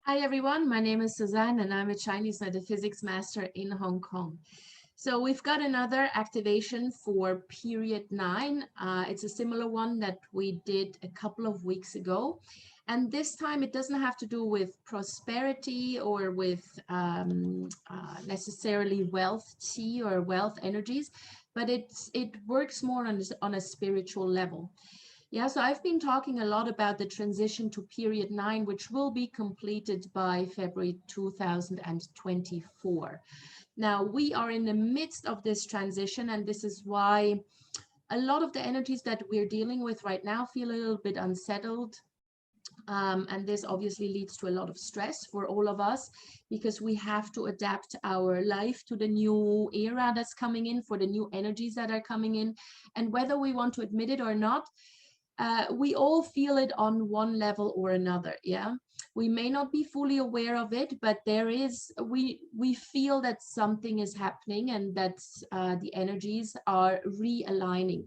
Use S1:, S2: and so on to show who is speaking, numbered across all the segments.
S1: Hi everyone, my name is Suzanne and I'm a Chinese metaphysics master in Hong Kong. So we've got another activation for period 9. It's a similar one that we did a couple of weeks ago. And this time it doesn't have to do with prosperity or with necessarily wealth chi or wealth energies, but it works more on a spiritual level. Yeah, so I've been talking a lot about the transition to period 9, which will be completed by February 2024. Now, we are in the midst of this transition, and this is why a lot of the energies that we're dealing with right now feel a little bit unsettled. And this obviously leads to a lot of stress for all of us because we have to adapt our life to the new era that's coming in, for the new energies that are coming in. And whether we want to admit it or not, we all feel it on one level or another. Yeah, we may not be fully aware of it, but we feel that something is happening and that the energies are realigning.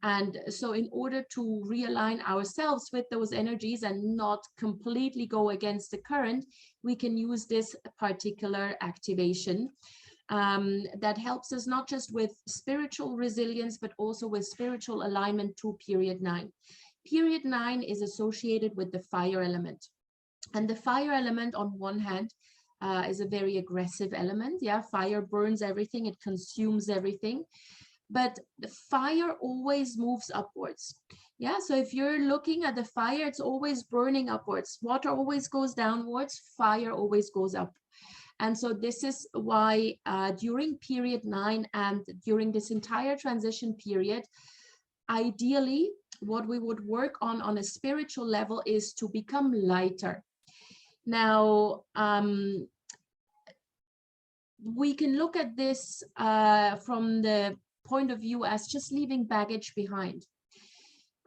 S1: And so in order to realign ourselves with those energies and not completely go against the current, we can use this particular activation that helps us not just with spiritual resilience, but also with spiritual alignment to period 9. Period 9 is associated with the fire element. And the fire element, on one hand, is a very aggressive element. Yeah, fire burns everything, it consumes everything. But the fire always moves upwards. Yeah, so if you're looking at the fire, it's always burning upwards. Water always goes downwards, fire always goes up. And so this is why during period 9 and during this entire transition period, ideally, what we would work on a spiritual level is to become lighter. Now, we can look at this from the point of view as just leaving baggage behind.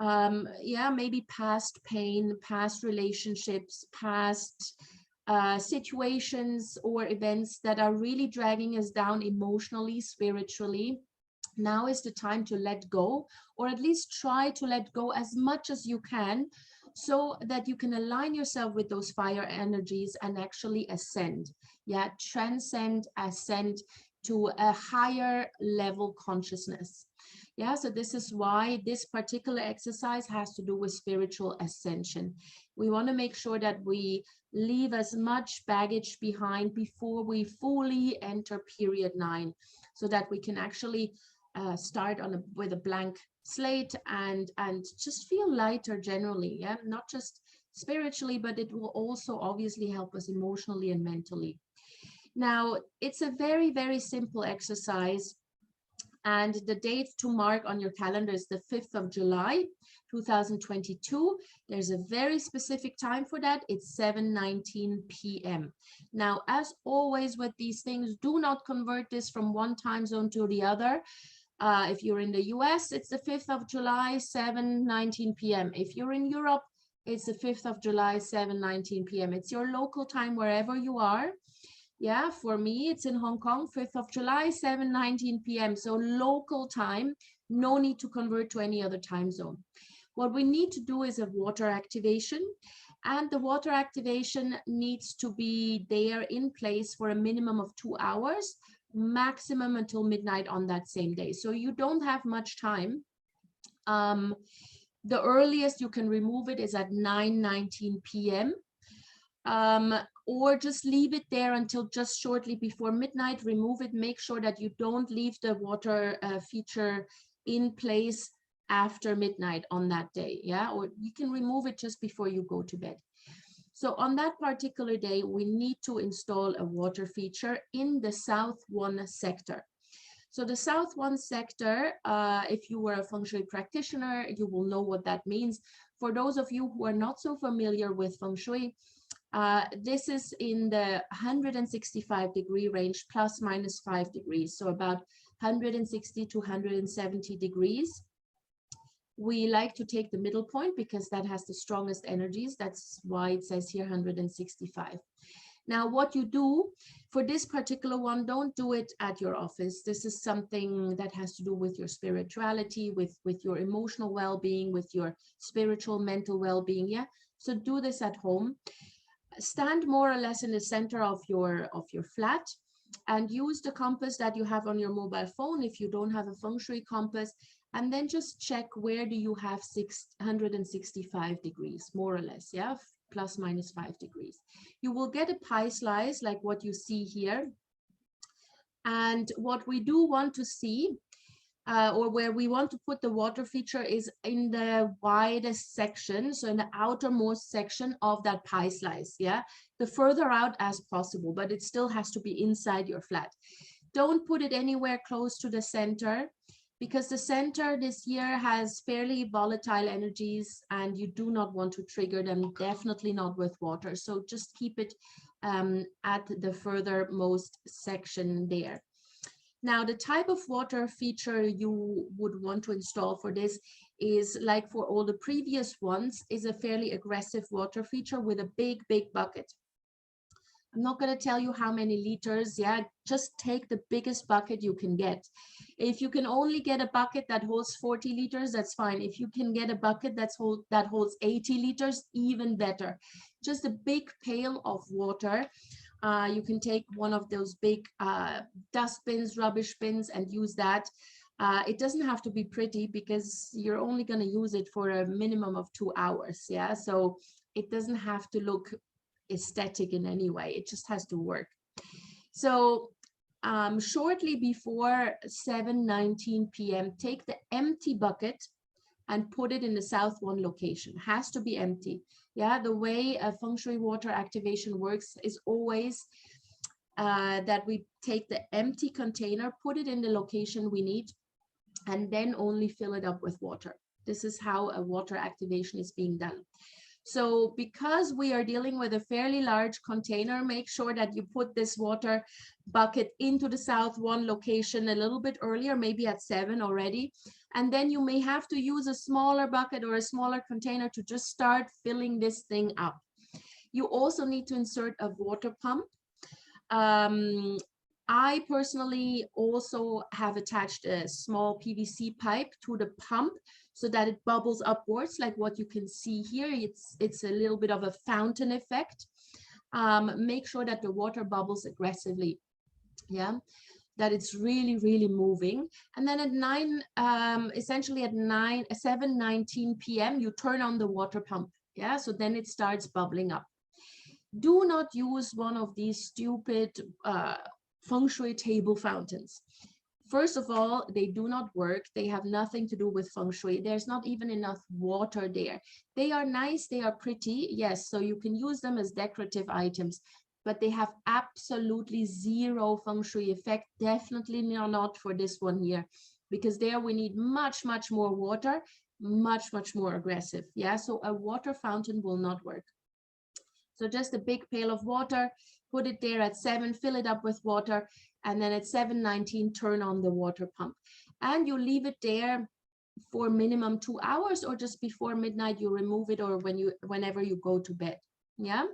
S1: Yeah, maybe past pain, past relationships, past situations or events that are really dragging us down emotionally, spiritually. Now is the time to let go, or at least try to let go as much as you can, so that you can align yourself with those fire energies and actually ascend. Yeah, transcend, ascend to a higher level consciousness. Yeah, so this is why this particular exercise has to do with spiritual ascension. We want to make sure that we leave as much baggage behind before we fully enter period 9, so that we can actually start with a blank slate and just feel lighter generally. Yeah, not just spiritually, but it will also obviously help us emotionally and mentally. Now, it's a very, very simple exercise. And the date to mark on your calendar is the 5th of July, 2022. There's a very specific time for that. It's 7:19 p.m. Now, as always with these things, do not convert this from one time zone to the other. If you're in the US, it's the 5th of July, 7:19 p.m. If you're in Europe, it's the 5th of July, 7:19 p.m. It's your local time wherever you are. Yeah, for me, it's in Hong Kong, 5th of July, 7:19 p.m. So local time, no need to convert to any other time zone. What we need to do is a water activation, and the water activation needs to be there in place for a minimum of 2 hours, maximum until midnight on that same day. So you don't have much time. The earliest you can remove it is at 9:19 p.m. Or just leave it there until just shortly before midnight. Remove it. Make sure that you don't leave the water feature in place after midnight on that day. Yeah, or you can remove it just before you go to bed. So on that particular day, we need to install a water feature in the South 1 sector. So the South 1 sector, if you were a Feng Shui practitioner, you will know what that means. For those of you who are not so familiar with Feng Shui, this is in the 165-degree range, plus minus 5 degrees, so about 160 to 170 degrees. We like to take the middle point because that has the strongest energies. That's why it says here 165. Now, what you do for this particular one, don't do it at your office. This is something that has to do with your spirituality, with your emotional well-being, with your spiritual, mental well-being. Yeah, so do this at home. stand more or less in the center of your flat, and use the compass that you have on your mobile phone if you don't have a Feng Shui compass, and then just check where do you have 665 degrees, more or less, yeah, plus minus 5 degrees. You will get a pie slice like what you see here. And what we do want to see, or where we want to put the water feature, is in the widest section, so in the outermost section of that pie slice, yeah, the further out as possible, but it still has to be inside your flat. Don't put it anywhere close to the center, because the center this year has fairly volatile energies and you do not want to trigger them, definitely not with water. So just keep it at the furthermost section there. Now, the type of water feature you would want to install for this is, like for all the previous ones, is a fairly aggressive water feature with a big bucket. I'm not going to tell you how many liters. Yeah, just take the biggest bucket you can get. If you can only get a bucket that holds 40 liters, that's fine. If you can get a bucket that holds 80 liters, even better. Just a big pail of water. You can take one of those big dustbins, rubbish bins, and use that. It doesn't have to be pretty because you're only going to use it for a minimum of 2 hours. Yeah, so it doesn't have to look aesthetic in any way. It just has to work. So shortly before 7:19 p.m., take the empty bucket and put it in the south one location. Has to be empty. Yeah, the way a Feng Shui water activation works is always that we take the empty container, put it in the location we need, and then only fill it up with water. This is how a water activation is being done. So because we are dealing with a fairly large container, make sure that you put this water bucket into the south one location a little bit earlier, maybe at 7 already. And then you may have to use a smaller bucket or a smaller container to just start filling this thing up. You also need to insert a water pump. I personally also have attached a small PVC pipe to the pump so that it bubbles upwards, like what you can see here. It's a little bit of a fountain effect. Make sure that the water bubbles aggressively, yeah, that it's really moving. And then at 7:19 p.m. you turn on the water pump, yeah, so then it starts bubbling up. Do not use one of these stupid Feng Shui table fountains. First of all, they do not work. They have nothing to do with Feng Shui. There's not even enough water there. They are nice, they are pretty, yes, so you can use them as decorative items, but they have absolutely zero Feng Shui effect, definitely not for this one here, because there we need much more water, much more aggressive, yeah, so a water fountain will not work. So just a big pail of water, put it there at 7, fill it up with water, and then at 7:19, turn on the water pump. And you leave it there for minimum 2 hours, or just before midnight, you remove it, or whenever you go to bed, yeah?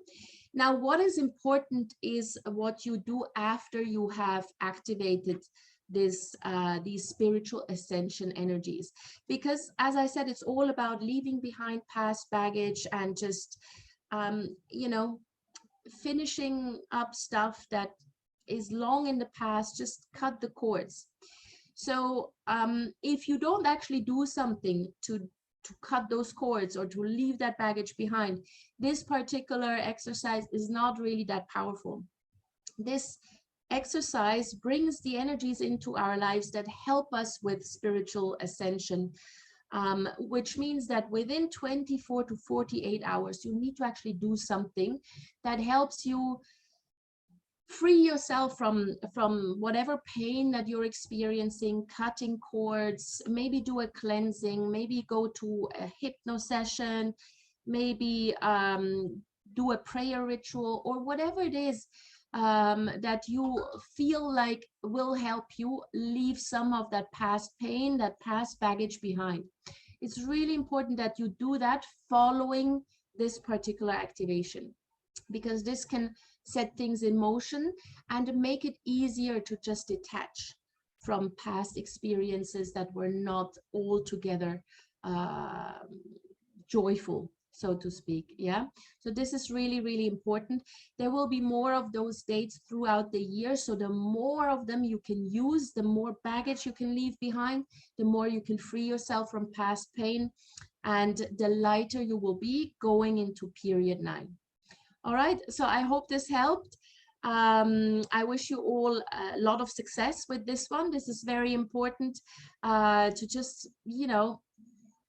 S1: Now, what is important is what you do after you have activated these spiritual ascension energies. Because as I said, it's all about leaving behind past baggage and just you know, finishing up stuff that is long in the past. Just cut the cords. So if you don't actually do something to cut those cords or to leave that baggage behind, this particular exercise is not really that powerful. This exercise brings the energies into our lives that help us with spiritual ascension. Which means that within 24 to 48 hours, you need to actually do something that helps you free yourself from whatever pain that you're experiencing, cutting cords, maybe do a cleansing, maybe go to a hypno session, maybe do a prayer ritual, or whatever it is that you feel like will help you leave some of that past pain, that past baggage behind. It's really important that you do that following this particular activation, because this can set things in motion and make it easier to just detach from past experiences that were not altogether joyful. so to speak. Yeah, so this is really, really important. There will be more of those dates throughout the year, so the more of them you can use, the more baggage you can leave behind, the more you can free yourself from past pain, and the lighter you will be going into period 9. All right, so I hope this helped. I wish you all a lot of success with this one. This is very important, to just, you know,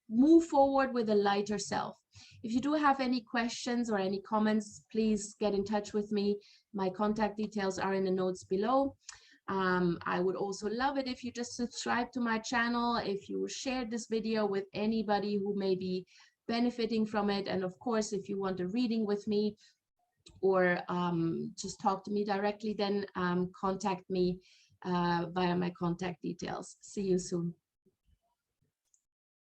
S1: move forward with a lighter self. If you do have any questions or any comments, please get in touch with me. My contact details are in the notes below. I would also love it if you just subscribe to my channel, if you share this video with anybody who may be benefiting from it. And of course, if you want a reading with me, or just talk to me directly, then contact me via my contact details. See you soon.